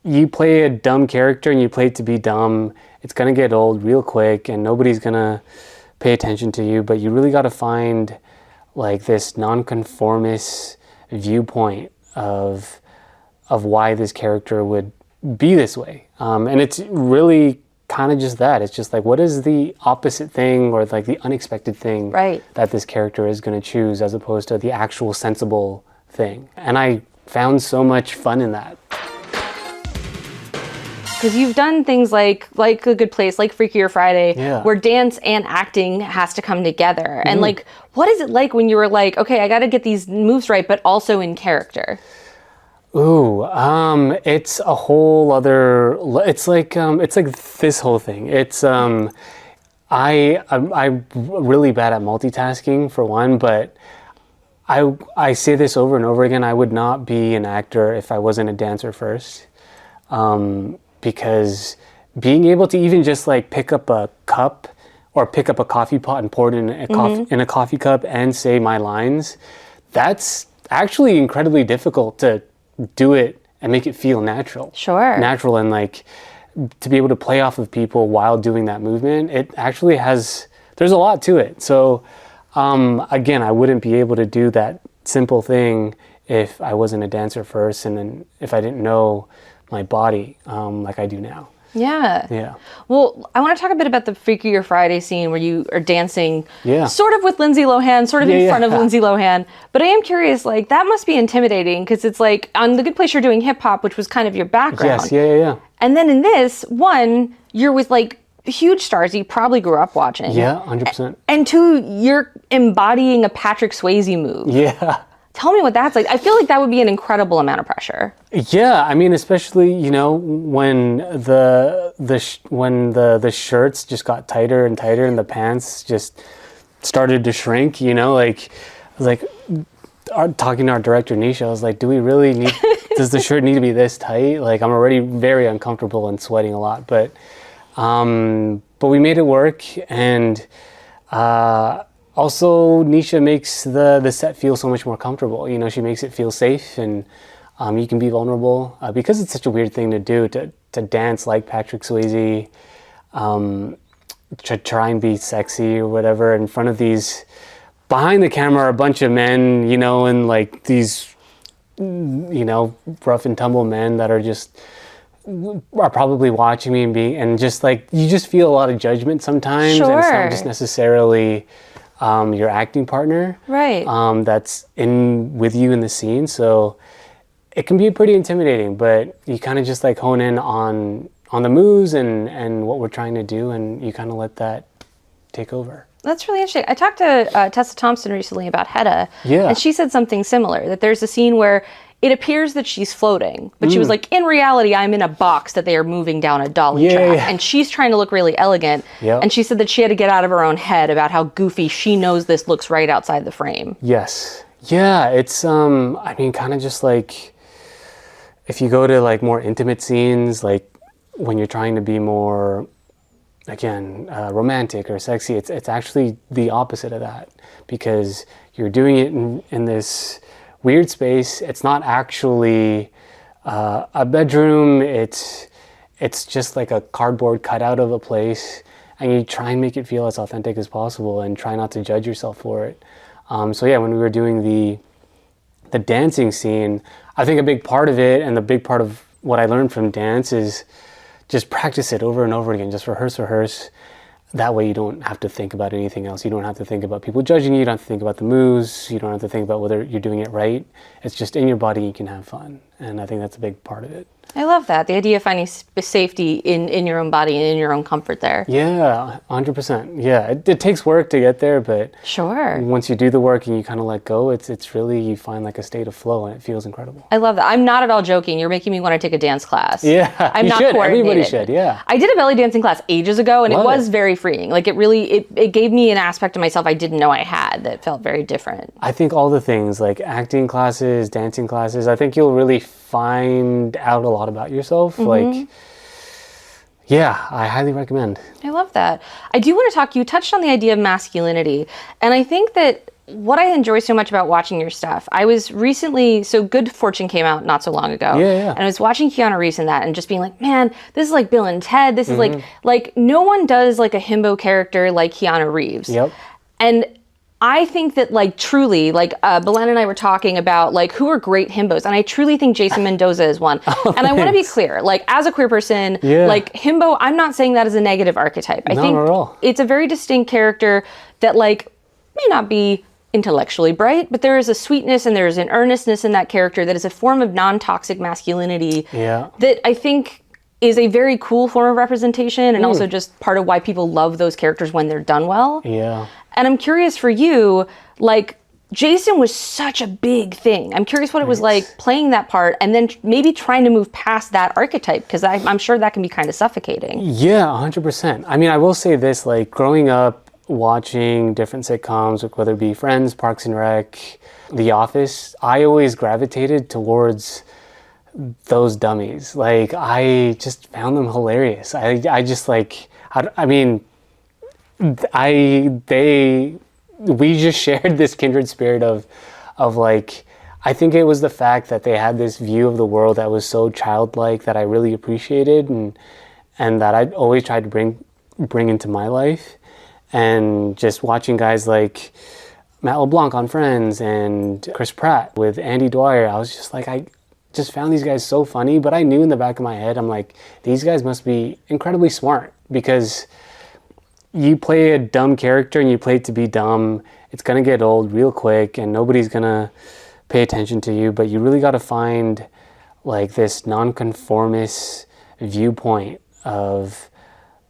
you play a dumb character and you play it to be dumb, it's going to get old real quick and nobody's going to pay attention to you. But you really got to find like this nonconformist viewpoint of why this character would be this way. And it's really kind of just that. It's just like, what is the opposite thing or like the unexpected thing that this character is going to choose as opposed to the actual sensible thing. And I found so much fun in that. Because you've done things like A Good Place, like Freakier Friday, where dance and acting has to come together. And like, what is it like when you were like, okay, I got to get these moves right, but also in character? Ooh, it's a whole other, it's like this whole thing. It's, I'm really bad at multitasking for one, but I say this over and over again, I would not be an actor if I wasn't a dancer first. Because being able to even just like pick up a cup or pick up a coffee pot and pour it in a coffee cup and say my lines, that's actually incredibly difficult to do it and make it feel natural. Sure. Natural, and like to be able to play off of people while doing that movement, it actually there's a lot to it. So again, I wouldn't be able to do that simple thing if I wasn't a dancer first and then if I didn't know my body like I do now. Yeah. Well, I want to talk a bit about the Freakier Friday scene where you are dancing sort of with Lindsay Lohan, sort of in front of Lindsay Lohan. But I am curious, like, that must be intimidating because it's like on The Good Place you're doing hip hop, which was kind of your background. Yes, And then in this, one, you're with like huge stars you probably grew up watching. Yeah, 100%. And two, you're embodying a Patrick Swayze move. Yeah. Tell me what that's like. I feel like that would be an incredible amount of pressure. Yeah, I mean, especially, you know, when the shirts just got tighter and tighter and the pants just started to shrink, you know, like I was like talking to our director Nisha, I was like, do we really need does the shirt need to be this tight? Like I'm already very uncomfortable and sweating a lot, but we made it work. And also, Nisha makes the set feel so much more comfortable. You know, she makes it feel safe, and you can be vulnerable because it's such a weird thing to do, to dance like Patrick Swayze, to try and be sexy or whatever in front of these. Behind the camera are a bunch of men, you know, and like these, you know, rough and tumble men that are probably watching me and just like, you just feel a lot of judgment sometimes. Sure. And it's not just necessarily your acting partner, right? That's in with you in the scene. So it can be pretty intimidating, but you kind of just like hone in on the moves and what we're trying to do, and you kind of let that take over. That's really interesting. I talked to Tessa Thompson recently about Hedda, and she said something similar, that there's a scene where it appears that she's floating, but she was like, in reality, I'm in a box that they are moving down a dolly track, and she's trying to look really elegant. And she said that she had to get out of her own head about how goofy she knows this looks right outside the frame. Yes. Yeah, it's, I mean, kind of just like, if you go to like more intimate scenes, like when you're trying to be more, again, romantic or sexy, it's actually the opposite of that, because you're doing it in this weird space. It's not actually a bedroom. It's just like a cardboard cutout of a place, and you try and make it feel as authentic as possible and try not to judge yourself for it. So yeah, when we were doing the dancing scene, I think a big part of it and the big part of what I learned from dance is just practice it over and over again. Just rehearse. That way you don't have to think about anything else. You don't have to think about people judging you. You don't have to think about the moves. You don't have to think about whether you're doing it right. It's just in your body, you can have fun. And I think that's a big part of it. I love that. The idea of finding safety in your own body and in your own comfort there. Yeah, 100%. Yeah, it takes work to get there, but sure, once you do the work and you kind of let go, it's really, you find like a state of flow and it feels incredible. I love that. I'm not at all joking. You're making me want to take a dance class. Yeah, I'm you not should. coordinated. Everybody should, yeah. I did a belly dancing class ages ago, and Love it was it. very freeing. Like it gave me an aspect of myself I didn't know I had that felt very different. I think all the things like acting classes, dancing classes, I think you'll really find out a lot about yourself. Like, yeah, I highly recommend. I love that. I do want to talk, you touched on the idea of masculinity, and I think that what I enjoy so much about watching your stuff, I was recently, so Good Fortune came out not so long ago. Yeah. And I was watching Keanu Reeves in that and just being like, man, this is like Bill and Ted. This is like no one does like a himbo character like Keanu Reeves. Yep. And I think that like truly, like Belen and I were talking about like who are great himbos. And I truly think Jason Mendoza is one. And I want to be clear, like as a queer person, like himbo, I'm not saying that as a negative archetype. I think not at all. It's a very distinct character that like may not be intellectually bright, but there is a sweetness and there is an earnestness in that character that is a form of non-toxic masculinity that I think is a very cool form of representation and also just part of why people love those characters when they're done well. Yeah. And I'm curious for you, like Jason was such a big thing. I'm curious what it was like playing that part and then maybe trying to move past that archetype, because I'm sure that can be kind of suffocating. Yeah, 100%. I mean, I will say this, like growing up, watching different sitcoms, whether it be Friends, Parks and Rec, The Office, I always gravitated towards those dummies. Like, I just found them hilarious. I just like, I mean, we just shared this kindred spirit of like, I think it was the fact that they had this view of the world that was so childlike that I really appreciated and that I always tried to bring into my life. And just watching guys like Matt LeBlanc on Friends and Chris Pratt with Andy Dwyer, I was just like, I just found these guys so funny, but I knew in the back of my head, I'm like, these guys must be incredibly smart, because you play a dumb character and you play it to be dumb, it's gonna get old real quick and nobody's gonna pay attention to you, but you really gotta find like this nonconformist viewpoint of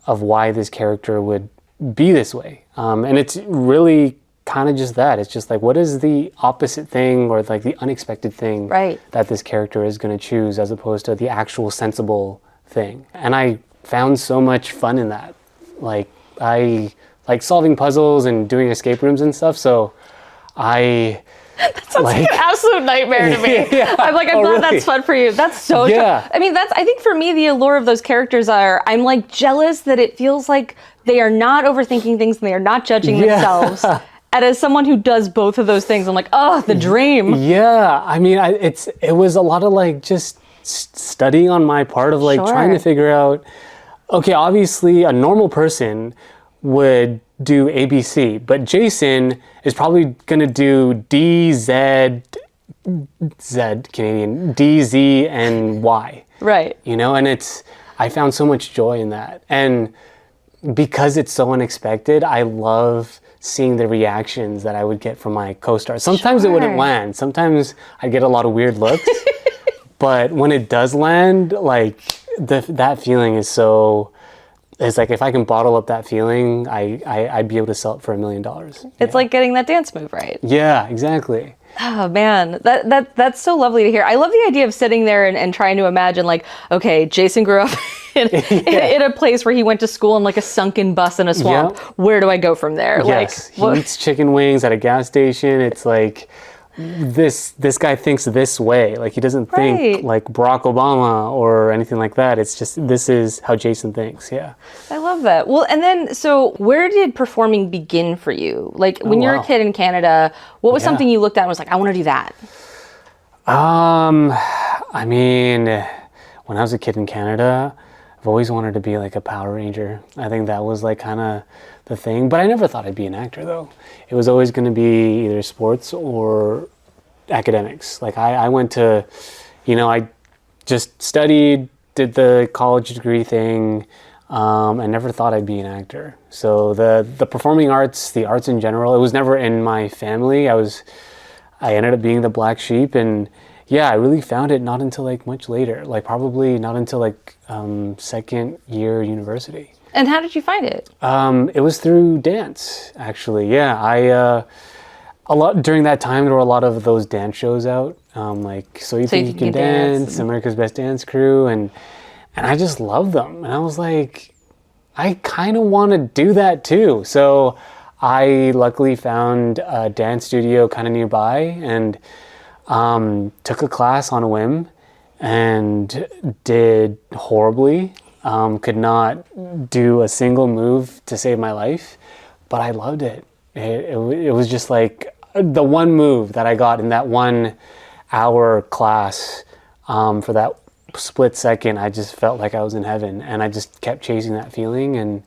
why this character would be this way. And it's really kind of just that. It's just like, what is the opposite thing or like the unexpected thing that this character is going to choose as opposed to the actual sensible thing. And I found so much fun in that. Like, I like solving puzzles and doing escape rooms and stuff. So that sounds like an absolute nightmare to me. I'm like, I'm glad that's fun for you. That's so I mean, I think for me, the allure of those characters I'm like jealous that it feels like they are not overthinking things and they are not judging themselves. And as someone who does both of those things, I'm like, oh, the dream. Yeah. I mean, it was a lot of like just studying on my part of like trying to figure out, okay, obviously a normal person would do ABC, but Jason is probably going to do D, Z, Canadian, D, Z, and Y. Right. You know, and I found so much joy in that. And because it's so unexpected, I love seeing the reactions that I would get from my co-stars. Sometimes it wouldn't land. Sometimes I'd get a lot of weird looks. But when it does land, like that feeling is so... It's like if I can bottle up that feeling, I'd be able to sell it for $1 million. It's like getting that dance move right. Yeah, exactly. Oh man, that's so lovely to hear. I love the idea of sitting there and trying to imagine like, okay, Jason grew up in a place where he went to school in like a sunken bus in a swamp. Yep. Where do I go from there? Yes, he eats chicken wings at a gas station. It's like... This guy thinks this way. Like, he doesn't think like Barack Obama or anything like that. It's just, this is how Jason thinks. Yeah. I love that. Well, and then, so where did performing begin for you? Like, when you were a kid in Canada, what was something you looked at and was like, I want to do that? I mean, when I was a kid in Canada, I've always wanted to be like a Power Ranger. I think that was like kind of the thing, but I never thought I'd be an actor though. It was always going to be either sports or academics. Like I went to, I just studied, did the college degree thing, and never thought I'd be an actor. So the performing arts, the arts in general, it was never in my family. I ended up being the black sheep, and yeah, I really found it not until like much later, like probably not until like second year university. And how did you find it? It was through dance, actually. Yeah, a lot during that time there were a lot of those dance shows out, like So You Think You Can Dance, America's Best Dance Crew, and I just loved them. And I was like, I kind of want to do that too. So I luckily found a dance studio kind of nearby and took a class on a whim and did horribly. Could not do a single move to save my life, but I loved it. It was just like the one move that I got in that 1 hour class, for that split second, I just felt like I was in heaven, and I just kept chasing that feeling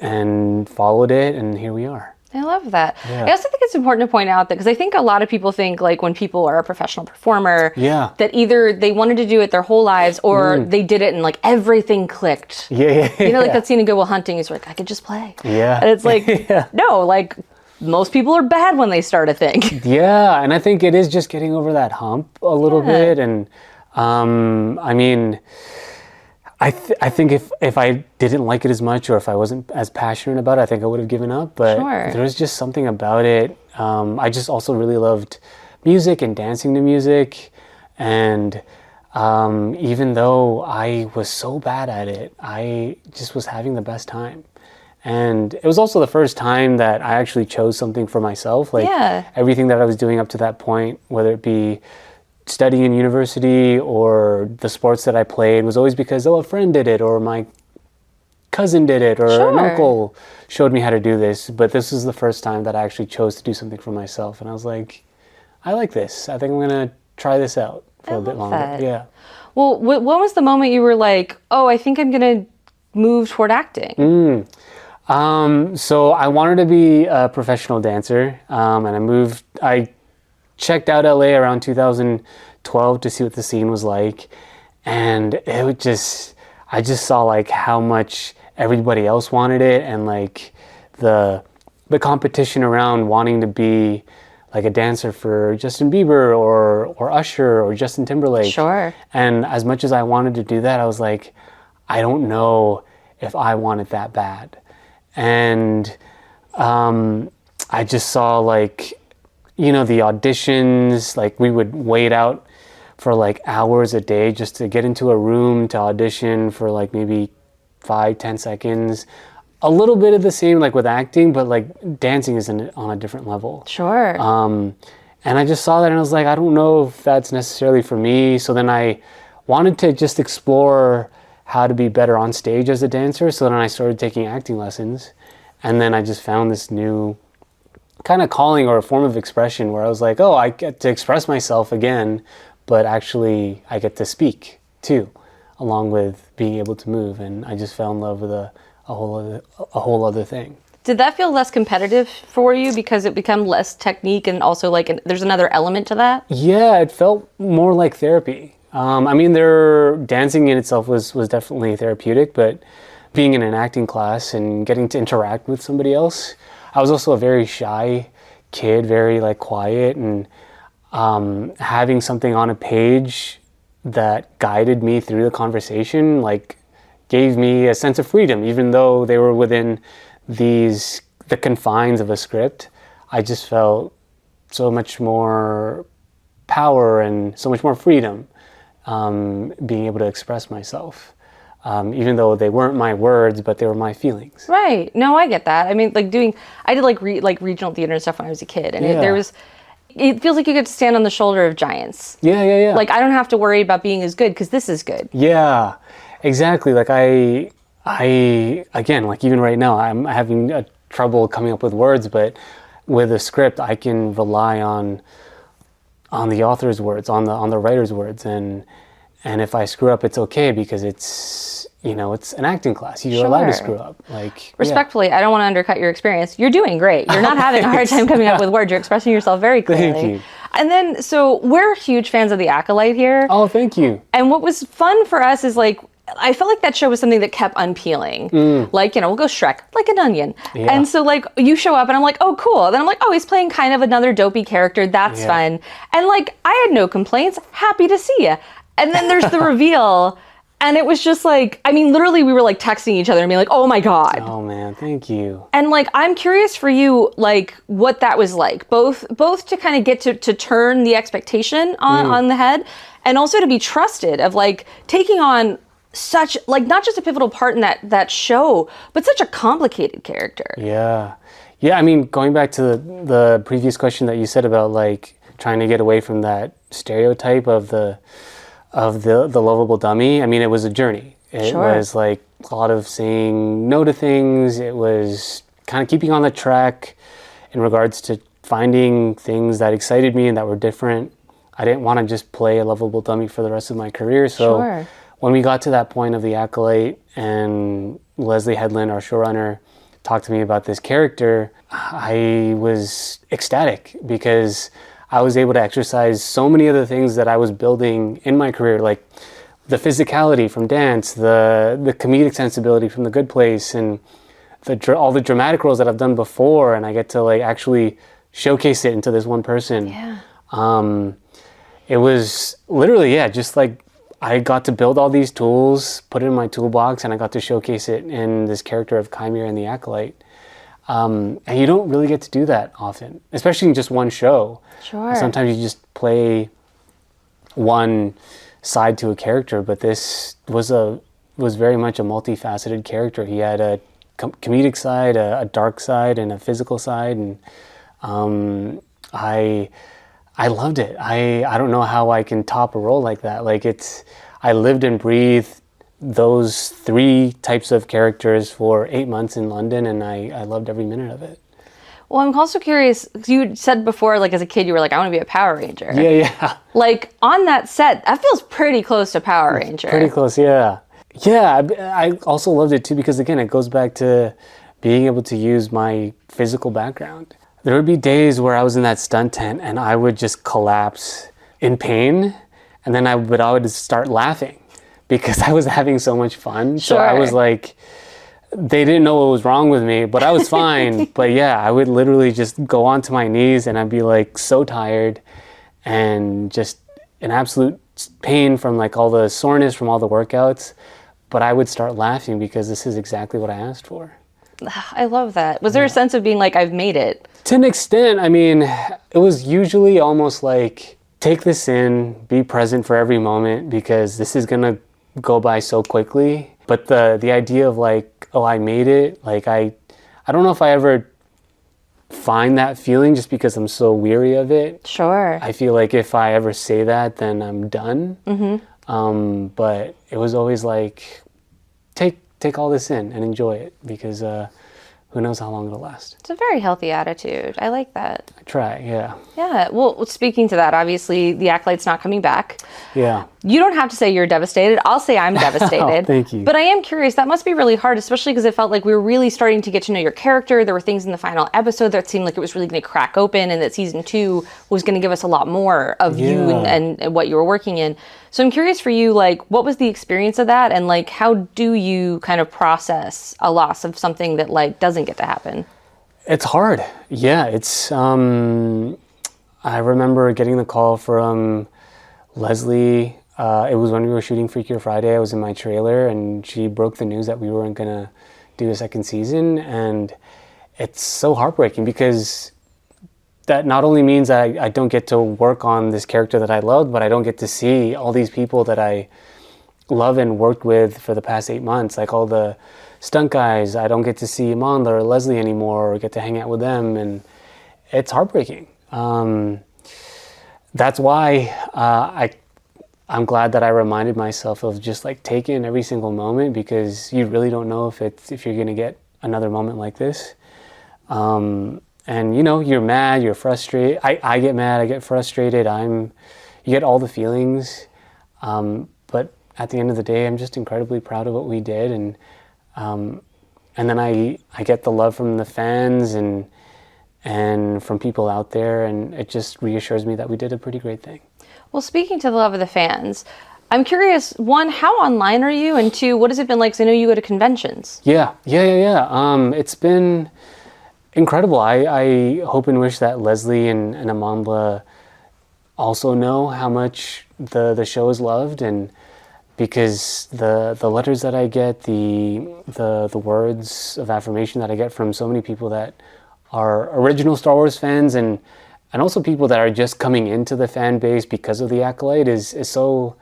and followed it, and here we are. I love that. Yeah. I also think it's important to point out that, because I think a lot of people think like when people are a professional performer, that either they wanted to do it their whole lives or they did it and like everything clicked. Like that scene in Good Will Hunting is like, I could just play. And it's like, no, like most people are bad when they start a thing. And I think it is just getting over that hump a little bit. And I mean, I think if I didn't like it as much, or if I wasn't as passionate about it, I think I would have given up. But there was just something about it. I just also really loved music and dancing to music. And even though I was so bad at it, I just was having the best time. And it was also the first time that I actually chose something for myself. Like everything that I was doing up to that point, whether it be studying in university or the sports that I played, was always because, a friend did it, or my cousin did it, or an uncle showed me how to do this. But this is the first time that I actually chose to do something for myself. And I was like, I like this. I think I'm going to try this out for a bit longer. Yeah. Well, what was the moment you were like, oh, I think I'm going to move toward acting? So I wanted to be a professional dancer, and I checked out LA around 2012 to see what the scene was like, and I just saw like how much everybody else wanted it, and like the competition around wanting to be like a dancer for Justin Bieber or Usher or Justin Timberlake. And as much as I wanted to do that, I was like, I don't know if I want it that bad. And I just saw like, the auditions, like we would wait out for like hours a day just to get into a room to audition for like maybe 5-10 seconds. A little bit of the same like with acting, but like dancing is on a different level. And I just saw that and I was like, I don't know if that's necessarily for me. So then I wanted to just explore how to be better on stage as a dancer. So then I started taking acting lessons, and then I just found this new kind of calling or a form of expression where I was like, oh, I get to express myself again, but actually I get to speak too, along with being able to move. And I just fell in love with a whole other thing. Did that feel less competitive for you because it became less technique, and also like there's another element to that? Yeah, it felt more like therapy. I mean, dancing in itself was definitely therapeutic, but being in an acting class and getting to interact with somebody else, I was also a very shy kid, very like quiet, and having something on a page that guided me through the conversation, like gave me a sense of freedom, even though they were within the confines of a script. I just felt so much more power and so much more freedom being able to express myself. Even though they weren't my words, but they were my feelings. Right. No, I get that. I mean, I did like regional theater and stuff when I was a kid, and it feels like you get to stand on the shoulder of giants. Yeah. Like I don't have to worry about being as good because this is good. Yeah, exactly. Like I again, like even right now, I'm having trouble coming up with words, but with a script, I can rely on the author's words, on the writer's words, and if I screw up, it's okay because it's an acting class. You're allowed to screw up. Like respectfully, I don't want to undercut your experience. You're doing great. You're not having a hard time coming up with words. You're expressing yourself very clearly. Thank you. And then, so we're huge fans of The Acolyte here. Oh, thank you. And what was fun for us is like, I felt like that show was something that kept unpeeling. Like, we'll go Shrek, like an onion. Yeah. And so like you show up and I'm like, oh, cool. Then I'm like, oh, he's playing kind of another dopey character. That's fun. And like, I had no complaints. Happy to see you. And then there's the reveal. And it was just like, I mean, literally we were like texting each other and being like, oh my God. Oh man, thank you. And like, I'm curious for you, like what that was like, both to kind of get to turn the expectation on the head, and also to be trusted of like taking on such like, not just a pivotal part in that show, but such a complicated character. Yeah. I mean, going back to the previous question that you said about like trying to get away from that stereotype of the lovable dummy. I mean, it was a journey. It was like a lot of saying no to things. It was kind of keeping on the track in regards to finding things that excited me and that were different. I didn't want to just play a lovable dummy for the rest of my career. So when we got to that point of The Acolyte and Leslie Headland, our showrunner, talked to me about this character, I was ecstatic because I was able to exercise so many of the things that I was building in my career, like the physicality from dance, the comedic sensibility from The Good Place, and all the dramatic roles that I've done before, and I get to like actually showcase it into this one person. It was literally, just like I got to build all these tools, put it in my toolbox, and I got to showcase it in this character of Chimera and The Acolyte. And you don't really get to do that often, especially in just one show. Sometimes you just play one side to a character, but this was very much a multifaceted character. He had a comedic side, a dark side, and a physical side, and I loved it. I don't know how I can top a role like that. Like I lived and breathed those 3 types of characters for 8 months in London, and I loved every minute of it. Well, I'm also curious, because you said before, like as a kid, you were like, I want to be a Power Ranger. Yeah. Like on that set, that feels pretty close to Power Ranger. Pretty close, yeah. Yeah, I also loved it too because, again, it goes back to being able to use my physical background. There would be days where I was in that stunt tent and I would just collapse in pain, and then I would start laughing because I was having so much fun. So I was like, they didn't know what was wrong with me, but I was fine. But yeah, I would literally just go onto my knees and I'd be like so tired and just in absolute pain from like all the soreness from all the workouts. But I would start laughing because this is exactly what I asked for. I love that. Was there a sense of being like, I've made it? To an extent. I mean, it was usually almost like, take this in, be present for every moment because this is going to go by so quickly. But the idea of like, oh, I made it, like I don't know if I ever find that feeling just because I'm so weary of it. Sure. I feel like if I ever say that, then I'm done. But it was always like, take all this in and enjoy it because who knows how long it'll last. It's a very healthy attitude. I like that. I try, yeah. Yeah. Well, speaking to that, obviously The Acolyte's not coming back. Yeah. You don't have to say you're devastated. I'll say I'm devastated. Oh, thank you. But I am curious. That must be really hard, especially because it felt like we were really starting to get to know your character. There were things in the final episode that seemed like it was really going to crack open and that season 2 was going to give us a lot more of you and what you were working in. So I'm curious for you, like, what was the experience of that? And like, how do you kind of process a loss of something that like doesn't get to happen? It's hard. Yeah. It's, I remember getting the call from Leslie. It was when we were shooting Freakier Friday. I was in my trailer and she broke the news that we weren't going to do a second season. And it's so heartbreaking because that not only means that I don't get to work on this character that I loved, but I don't get to see all these people that I love and worked with for the past 8 months. Like all the stunt guys, I don't get to see Amanda or Leslie anymore or get to hang out with them. And it's heartbreaking. That's why I'm glad that I reminded myself of just like taking every single moment because you really don't know if you're going to get another moment like this. And you know, you're mad, you're frustrated. I get mad, I get frustrated. You get all the feelings. But at the end of the day, I'm just incredibly proud of what we did. And then I get the love from the fans and from people out there. And it just reassures me that we did a pretty great thing. Well, speaking to the love of the fans, I'm curious, 1, how online are you? And 2, what has it been like? Because I know you go to conventions. Yeah. It's been incredible. I hope and wish that Leslie and Amanda also know how much the show is loved, and because the letters that I get, the words of affirmation that I get from so many people that are original Star Wars fans and also people that are just coming into the fan base because of The Acolyte is so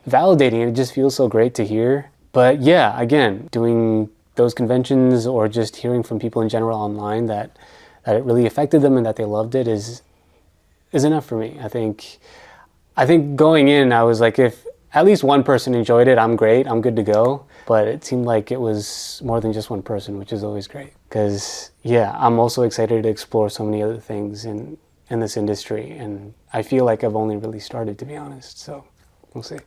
validating. It just feels so great to hear. But yeah, again, doing those conventions or just hearing from people in general online that it really affected them and that they loved it is enough for me. I think going in, I was like, if at least one person enjoyed it, I'm great, I'm good to go. But it seemed like it was more than just one person, which is always great. because I'm also excited to explore so many other things in this industry, and I feel like I've only really started, to be honest. So we'll see.